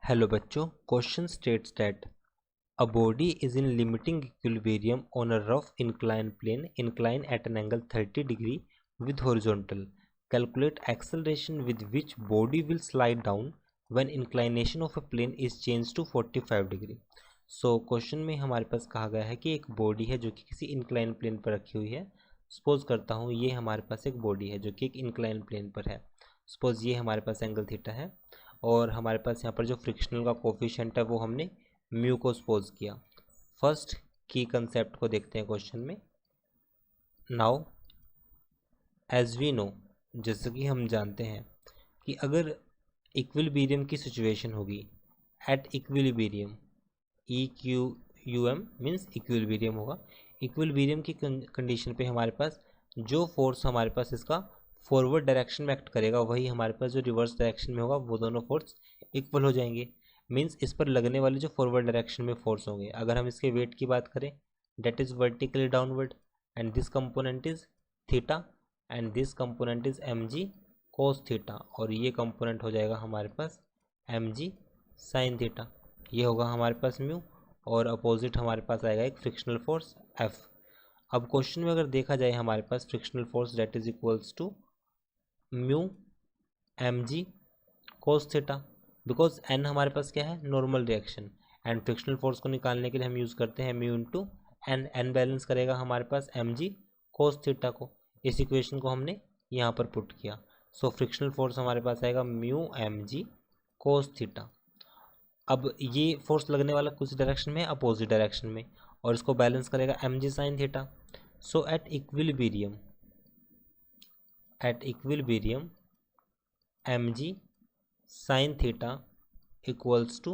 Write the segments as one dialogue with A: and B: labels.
A: Hello बच्चों, question states that a body is in limiting equilibrium on a rough inclined plane inclined at an angle 30 degree with horizontal. Calculate acceleration with which body will slide down when inclination of a plane is changed to 45 degree. So question में हमारे पास कहा गया है कि एक body है जो कि किसी इंक्लाइन प्लेन पर रखी हुई है. सपोज करता हूँ ये हमारे पास एक बॉडी है जो कि एक इंक्लाइन प्लेन पर है. सपोज ये हमारे पास एंगल थीटा है और हमारे पास यहाँ पर जो फ्रिक्शनल का कोफिशिएंट है वो हमने म्यू को सपोज किया. फर्स्ट की कंसेप्ट को देखते हैं क्वेश्चन में. नाउ एज वी नो, जैसे कि हम जानते हैं कि अगर इक्विलिब्रियम की सिचुएशन होगी at equilibrium, E Q U M means equilibrium होगा. इक्विलिब्रियम की कंडीशन पे हमारे पास जो फोर्स हमारे पास इसका फॉरवर्ड डायरेक्शन में एक्ट करेगा वही हमारे पास जो रिवर्स डायरेक्शन में होगा वो दोनों फोर्स इक्वल हो जाएंगे. मीन्स इस पर लगने वाले जो फॉरवर्ड डायरेक्शन में फोर्स होंगे, अगर हम इसके वेट की बात करें that is vertically downward and this component is theta and this component is M ji cos theta और ये कंपोनेंट हो जाएगा हमारे पास एम जी साइन थीटा. ये होगा हमारे पास म्यू और अपोजिट हमारे पास आएगा एक फ्रिक्शनल फोर्स एफ. अब क्वेश्चन में अगर देखा जाए हमारे पास frictional force that is equals to mu M G cos theta, because N हमारे पास क्या है, normal reaction, and frictional force को निकालने के लिए हम यूज़ करते हैं mu into N. N balance करेगा हमारे पास एम जी कोस थीटा को. इस इक्वेशन को हमने यहाँ पर पुट किया. सो फ्रिक्शनल फोर्स हमारे पास आएगा mu M G cos theta. अब ये फोर्स लगने वाला कुछ डायरेक्शन में, अपोजिट डायरेक्शन में, और इसको बैलेंस करेगा m ji sine theta. So at equilibrium m ji sine theta equals to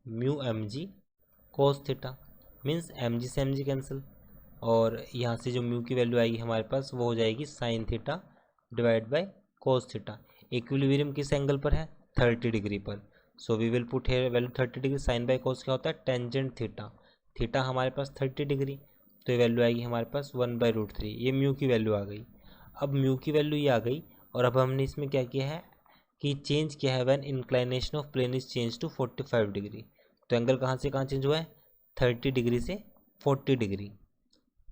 A: mu M G cos theta. Means m g से एम जी कैंसिल और यहाँ से जो म्यू की वैल्यू आएगी हमारे पास वो हो जाएगी sine theta divide by cos theta. Equilibrium किस एंगल पर है, 30 डिग्री पर. So we will put here value 30 degree. Sine by cos क्या होता है, टेंजेंट थीटा. थीटा हमारे पास 30 डिग्री, तो ये वैल्यू आएगी हमारे पास 1/√3. ये म्यू की वैल्यू आ गई. अब म्यू की वैल्यू ये आ गई और अब हमने इसमें क्या किया है कि चेंज किया है when inclination of plane is change to 45 degree. तो एंगल कहाँ से कहाँ चेंज हुआ है, 30 डिग्री से 40 डिग्री,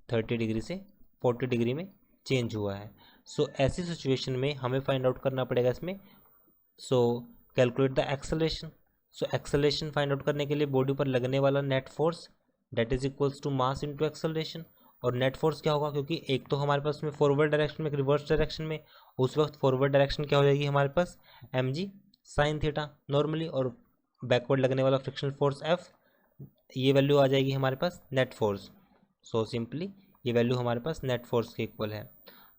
A: 30 डिग्री से 40 डिग्री में चेंज हुआ है. सो ऐसी सिचुएशन में हमें फाइंड आउट करना पड़ेगा इसमें. So calculate the acceleration. So acceleration find out करने के लिए बॉडी पर लगने वाला net force that is equals to mass into acceleration. और नेट फोर्स क्या होगा, क्योंकि एक तो हमारे पास में फॉरवर्ड डायरेक्शन में, एक रिवर्स डायरेक्शन में, उस वक्त फॉरवर्ड डायरेक्शन क्या हो जाएगी हमारे पास एम जी साइन थीटा नॉर्मली, और बैकवर्ड लगने वाला फ्रिक्शनल फोर्स एफ, ये वैल्यू आ जाएगी हमारे पास नेट फोर्स. सो सिंपली ये वैल्यू हमारे पास नेट फोर्स के इक्वल है.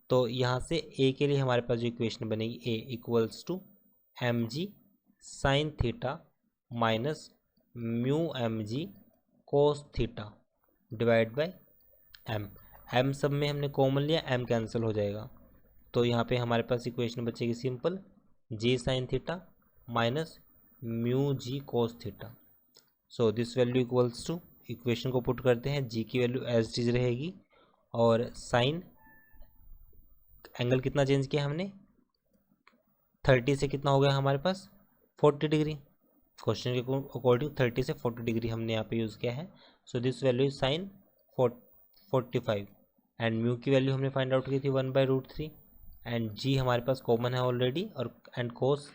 A: तो यहाँ से ए के लिए हमारे पास जो इक्वेशन बनेगी, A equals to M ji sine theta minus mu M G cos theta divide by M. M सब में हमने कॉमन लिया, एम कैंसिल हो जाएगा. तो यहाँ पे हमारे पास इक्वेशन बचेगी simple, g sine theta minus mu g cos theta. So this value equals to, equation को पुट करते हैं, जी की वैल्यू एज इट इज रहेगी और साइन एंगल कितना चेंज किया हमने, 30 से कितना हो गया हमारे पास 40 डिग्री. क्वेश्चन के अकॉर्डिंग 30 से 40 डिग्री हमने यहाँ पे यूज़ किया है. सो this value is sine 45 and mu की वैल्यू हमने फाइंड आउट की थी 1/√3 एंड जी हमारे पास कॉमन है ऑलरेडी, और एंड कोस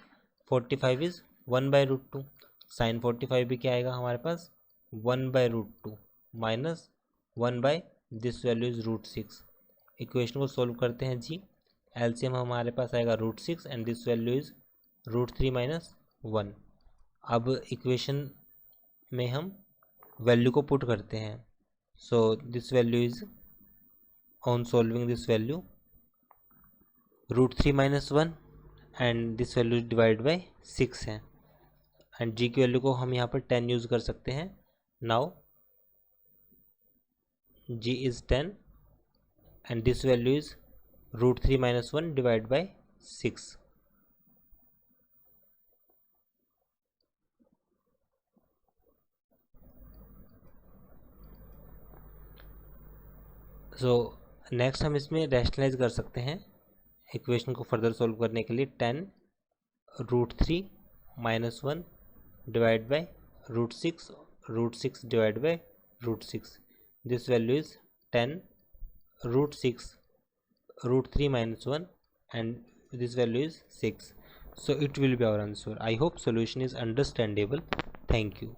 A: 45 इज 1/√2. साइन 45 भी क्या आएगा हमारे पास 1/√2 minus 1 this value is √6. Equation को सोल्व करते हैं जी, एलसीएम हमारे पास आएगा √6 and this value is √3 minus 1. अब इक्वेशन में हम वैल्यू को पुट करते हैं. सो this value is, on solving this value, √3 minus 1 and this value divide by 6 है. एंड जी की वैल्यू को हम यहाँ पर 10 यूज़ कर सकते हैं. Now g is 10 and this value is √3 minus 1 divide by 6. So next हम इसमें रैशनलाइज कर सकते हैं इक्वेशन को फर्दर सॉल्व करने के लिए. 10 √3 minus 1 divided by root 6, root 6 divided by root 6. This value is 10 root 6 root 3 minus 1, and this value is 6. So it will be our answer. I hope solution is understandable. Thank you.